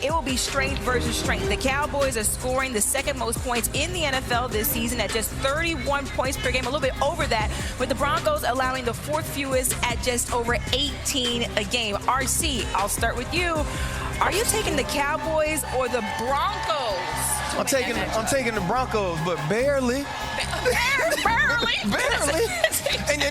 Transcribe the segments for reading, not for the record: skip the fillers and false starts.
it will be strength versus strength. The Cowboys are scoring the second most points in the NFL this season at just 31 points per game, a little bit over that, with the Broncos allowing the fourth fewest at just over 18 a game. RC, I'll start with you. Are you taking the Cowboys or the Broncos? I'm taking the Broncos, but barely. Barely. And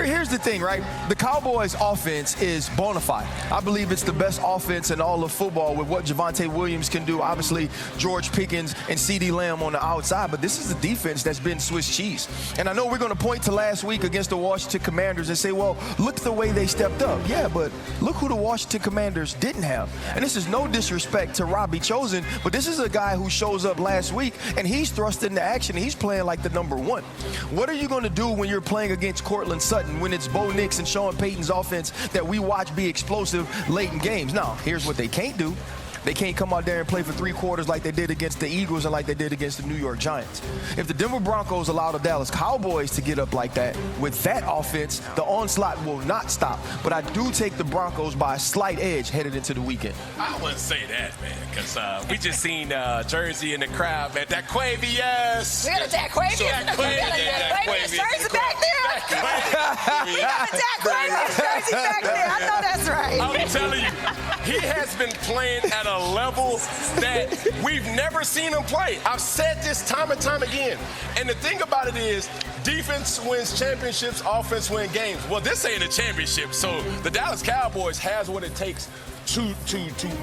here's the thing, right? The Cowboys' offense is bona fide. I believe it's the best offense in all of football with what Javonte Williams can do. Obviously, George Pickens and CeeDee Lamb on the outside, but this is a defense that's been Swiss cheese. And I know we're going to point to last week against the Washington Commanders and say, well, look at the way they stepped up. Yeah, but look who the Washington Commanders didn't have. And this is no disrespect to Robbie Chosen, but this is a guy who shows up last week and he's thrust into action. He's playing like the number one. What are you going to do when you're playing against Cortland Sutton, when it's Bo Nix and Sean Payton's offense that we watch be explosive late in games? Now, here's what they can't do. They can't come out there and play for 3 quarters like they did against the Eagles and like they did against the New York Giants. If the Denver Broncos allow the Dallas Cowboys to get up like that, with that offense, the onslaught will not stop. But I do take the Broncos by a slight edge headed into the weekend. I wouldn't say that, man, because we just seen Jersey in the crowd, man. That Quavy, yes. We got a Dak Quavy. Jersey back there. We got a Dak Quavy jersey back there. I know that's right. I'm telling you, he has been playing at a level that we've never seen him play. I've said this time and time again. And the thing about it is, defense wins championships, offense wins games. Well, this ain't a championship, so the Dallas Cowboys has what it takes to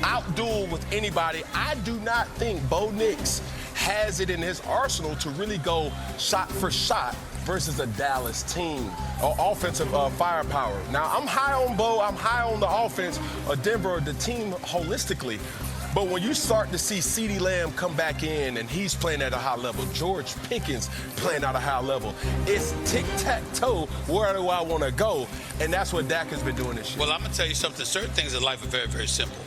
outduel with anybody. I do not think Bo Nix has it in his arsenal to really go shot for shot versus a Dallas team or offensive firepower. Now, I'm high on Bo, I'm high on the offense of Denver, the team holistically. But when you start to see CeeDee Lamb come back in and he's playing at a high level, George Pickens playing at a high level, it's tic-tac-toe, where do I want to go? And that's what Dak has been doing this year. Well, I'm going to tell you something. Certain things in life are very, very simple.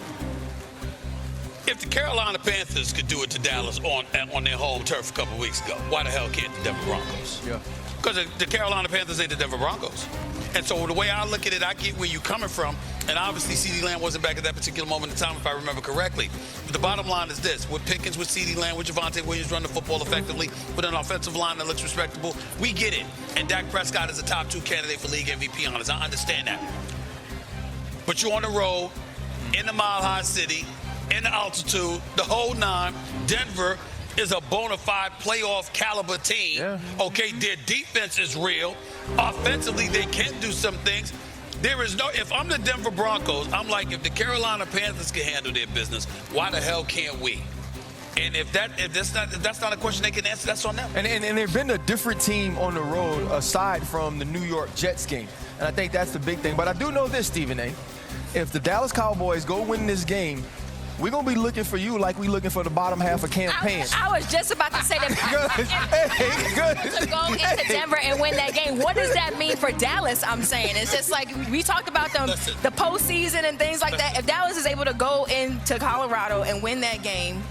If the Carolina Panthers could do it to Dallas on their home turf a couple of weeks ago, why the hell can't the Denver Broncos? Yeah. Because the Carolina Panthers ain't the Denver Broncos. And so the way I look at it, I get where you're coming from. And obviously, CeeDee Lamb wasn't back at that particular moment in time, if I remember correctly. But the bottom line is this. With Pickens, with CeeDee Lamb, with Javonte Williams running the football effectively, with an offensive line that looks respectable, we get it. And Dak Prescott is a top 2 candidate for league MVP honors. I understand that. But you're on the road, in the Mile High City, in the altitude, the whole 9. Denver is a bona fide playoff caliber team. Yeah. Okay, their defense is real. Offensively, they can do some things. There is no, if I'm the Denver Broncos, I'm like, if the Carolina Panthers can handle their business, why the hell can't we? And if that's not a question they can answer, that's on them. And they've been a different team on the road aside from the New York Jets game. And I think that's the big thing. But I do know this, Stephen A. If the Dallas Cowboys go win this game, we're going to be looking for you like we looking for the bottom half of campaign. I was just about to say that. To go into Denver and win that game, what does that mean for Dallas, I'm saying? It's just like we talked about the postseason and things like that. If Dallas is able to go into Colorado and win that game.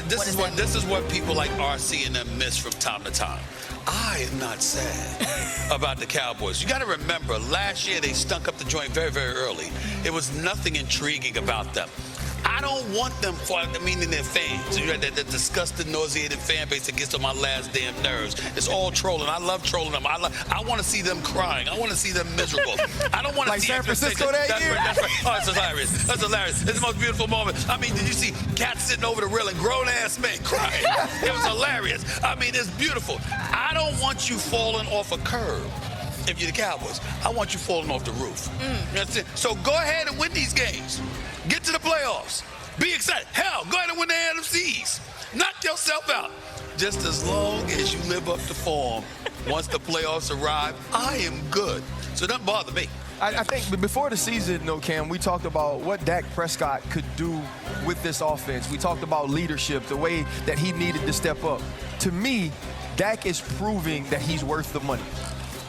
This is what people like RC and them miss from time to time. I am not sad about the Cowboys. You got to remember, last year they stunk up the joint very, very early. It was nothing intriguing about them. I don't want them meaning their fans. You got that disgusting, nauseated fan base that gets on my last damn nerves. It's all trolling. I love trolling them. I want to see them crying. I want to see them miserable. I don't want to like see San Francisco that year. That's right. Oh, it's hilarious. That's hilarious. It's the most beautiful moment. I mean, did you see cats sitting over the railing, grown-ass men crying? It was hilarious. I mean, it's beautiful. I don't want you falling off a curb. If you're the Cowboys, I want you falling off the roof. You know what I'm saying? So go ahead and win these games. Get to the playoffs. Be excited. Hell, go ahead and win the NFCs. Knock yourself out. Just as long as you live up to form, once the playoffs arrive, I am good. So it doesn't bother me. I think before the season, though, Cam, we talked about what Dak Prescott could do with this offense. We talked about leadership, the way that he needed to step up. To me, Dak is proving that he's worth the money.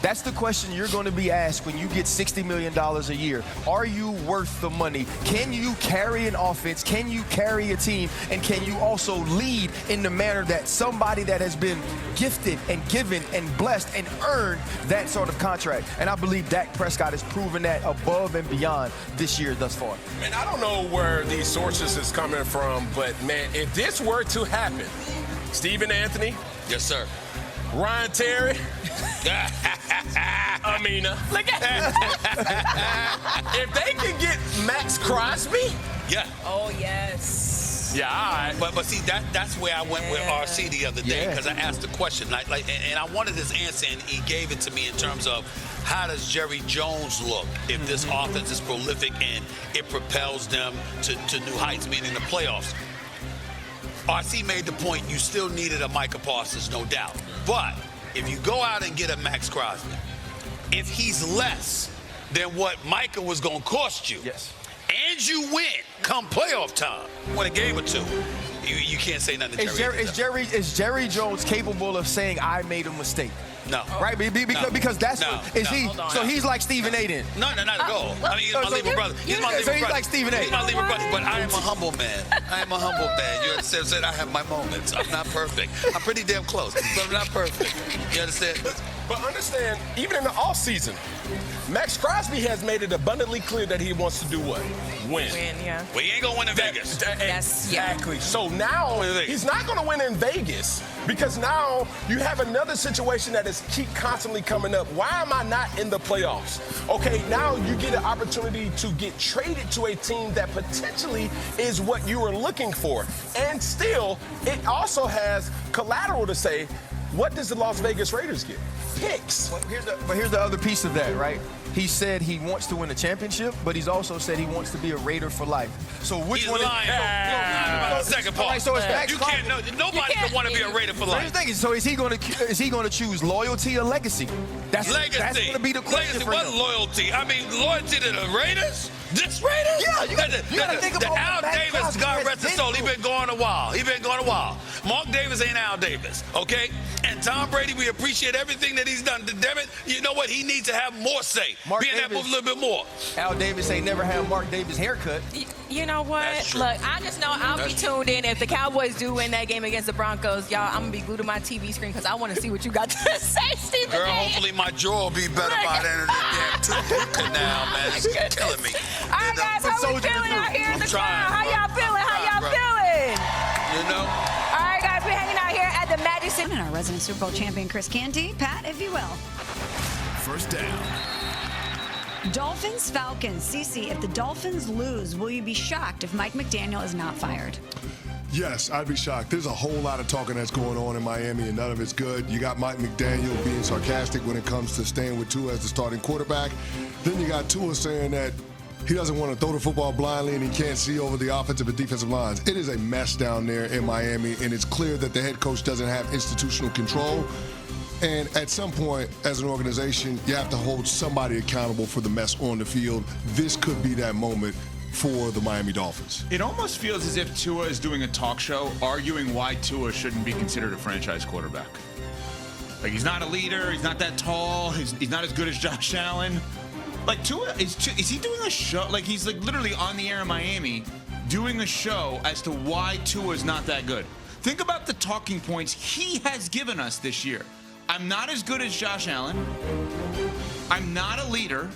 That's the question you're going to be asked when you get $60 million a year. Are you worth the money? Can you carry an offense? Can you carry a team? And can you also lead in the manner that somebody that has been gifted and given and blessed and earned that sort of contract? And I believe Dak Prescott has proven that above and beyond this year thus far. Man, I don't know where these sources is coming from, but, man, if this were to happen, Stephen Anthony. Yes, sir. Ryan Terry. Amina. Look at If they can get Max Crosby. Yeah. Oh, yes. Yeah, all right. But see, that's where I went with RC the other day, because I asked the question, and I wanted his answer, and he gave it to me in terms of how does Jerry Jones look if this offense is prolific and it propels them to new heights, meaning the playoffs. RC made the point you still needed a Micah Parsons, no doubt. But if you go out and get a Max Crosby, if he's less than what Micah was going to cost you, yes, and you win come playoff time, win a game or two, you can't say nothing to Jerry. Is Jerry Jones capable of saying, I made a mistake? No. Right? Because that's what, is he? So he's like Stephen A. then? No, not at all. I mean, he's my Libra brother. He's like Stephen A. He's my Libra brother, but I am a humble man. I am a humble man. You understand? I have my moments. I'm not perfect. I'm pretty damn close, but I'm not perfect. You understand? But understand, even in the offseason, Max Crosby has made it abundantly clear that he wants to do what? Win, yeah. Well, he ain't going to win in Vegas. Exactly. Yeah. So now he's not going to win in Vegas because now you have another situation that is constantly coming up. Why am I not in the playoffs? Okay, now you get an opportunity to get traded to a team that potentially is what you were looking for. And still, it also has collateral to say, what does the Las Vegas Raiders get? Picks. But here's the other piece of that, right? He said he wants to win a championship, but he's also said he wants to be a Raider for life. So which he's one? Lying. Second part. Right, so it's Max Crosby. Nobody can want to be a Raider for life. So is he going to choose loyalty or legacy? That's going to be the question legacy. for What him. loyalty? I mean, loyalty to the Raiders? This Raiders? Yeah, you got to think about Al Max Davis, Crosby God rest his soul, he through. been going a while. Mark Davis ain't Al Davis, okay? And Tom Brady, we appreciate everything that he's done. Damn it, you know what? He needs to have more say. Be in that booth a little bit more. Al Davis ain't never had Mark Davis haircut. You know what? Look, I just know I'll be tuned in. If the Cowboys do win that game against the Broncos, y'all, I'm going to be glued to my TV screen because I want to see what you got to say, Stephen. Girl, hopefully my jaw will be better by the end of the damn tooth canal, man. It's killing me. All right, guys, how we feeling out here in the crowd? How y'all feeling? You know? All right, guys, we're hanging out here at the Magic City. And our resident Super Bowl champion, Chris Canty. Pat, if you will. First down. Dolphins, Falcons. CeCe, if the Dolphins lose, will you be shocked if Mike McDaniel is not fired? Yes, I'd be shocked. There's a whole lot of talking that's going on in Miami, and none of it's good. You got Mike McDaniel being sarcastic when it comes to staying with Tua as the starting quarterback. Then you got Tua saying that he doesn't want to throw the football blindly and he can't see over the offensive and defensive lines. It is a mess down there in Miami, and it's clear that the head coach doesn't have institutional control. And at some point, as an organization, you have to hold somebody accountable for the mess on the field. This could be that moment for the Miami Dolphins. It almost feels as if Tua is doing a talk show arguing why Tua shouldn't be considered a franchise quarterback. Like, he's not a leader, he's not that tall, he's not as good as Josh Allen. Like, Tua, is he doing a show? Like, he's like literally on the air in Miami doing a show as to why Tua is not that good. Think about the talking points he has given us this year. I'm not as good as Josh Allen. I'm not a leader.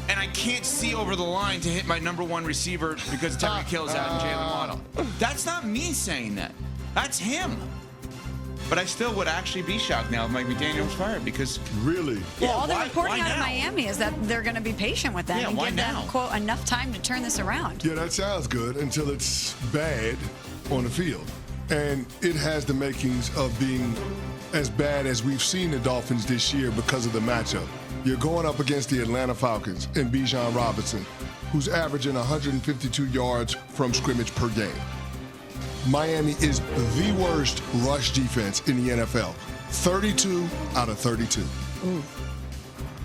And I can't see over the line to hit my number one receiver because Tyreek Hill's out and Jalen Waddle. That's not me saying that. That's him. But I still would actually be shocked now if Mike McDaniel was fired because... Really? Well, all they're reporting out of Miami is that they're going to be patient with them and give them, quote, enough time to turn this around. Yeah, that sounds good until it's bad on the field. And it has the makings of being as bad as we've seen the Dolphins this year because of the matchup. You're going up against the Atlanta Falcons and Bijan Robinson, who's averaging 152 yards from scrimmage per game. Miami is the worst rush defense in the NFL. 32 out of 32. Ooh,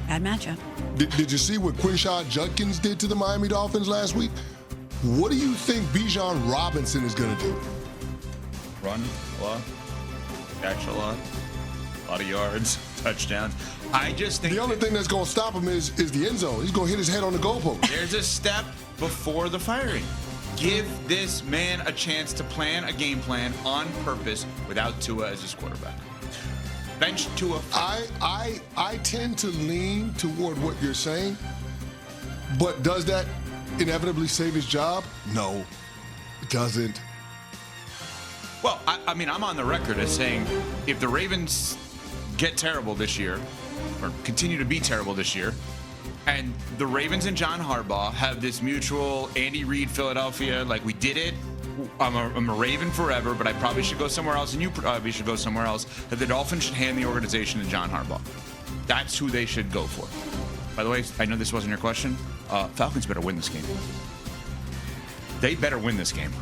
bad matchup. Did you see what Quinshon Judkins did to the Miami Dolphins last week? What do you think Bijan Robinson is going to do? Run a lot, catch a lot of yards. touchdowns. I just think the only thing that's going to stop him is the end zone. He's going to hit his head on the goalpost. There's a step before the firing. Give this man a chance to plan a game plan on purpose without Tua as his quarterback. Bench Tua. I tend to lean toward what you're saying, but does that inevitably save his job? No, it doesn't. Well, I mean, I'm on the record as saying if the Ravens get terrible this year, or continue to be terrible this year, and the Ravens and John Harbaugh have this mutual Andy Reid Philadelphia, like we did it, I'm a Raven forever, but I probably should go somewhere else, and you probably should go somewhere else, that the Dolphins should hand the organization to John Harbaugh. That's who they should go for. By the way, I know this wasn't your question. Falcons better win this game. They better win this game.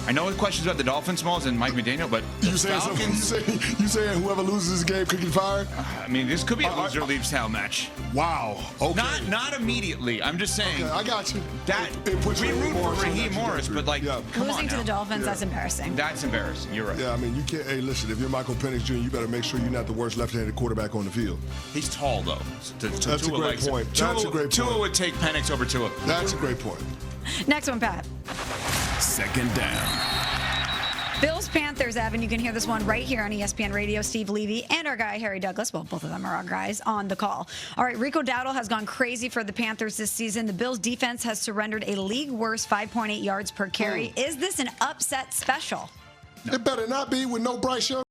I know the questions about the Dolphins, Smalls, and Mike McDaniel, but you saying whoever loses this game could get fired? I mean, this could be a loser leaves town match. Wow. Okay. Not immediately. I'm just saying. Okay, I got you. We root for Raheem Morris, but come on losing to the Dolphins, that's embarrassing. That's embarrassing. You're right. Yeah, I mean, you can't. Hey, listen, if you're Michael Penix Jr., you better make sure you're not the worst left-handed quarterback on the field. He's tall, though. That's a great point. That's a great point. Tua would take Penix over Tua. That's a great point. Next one, Pat. Second down. Bills Panthers, Evan. You can hear this one right here on ESPN Radio. Steve Levy and our guy Harry Douglas. Well, both of them are our guys on the call. All right, Rico Dowdle has gone crazy for the Panthers this season. The Bills defense has surrendered a league worst 5.8 yards per carry. Is this an upset special? No. It better not be with no Bryce Young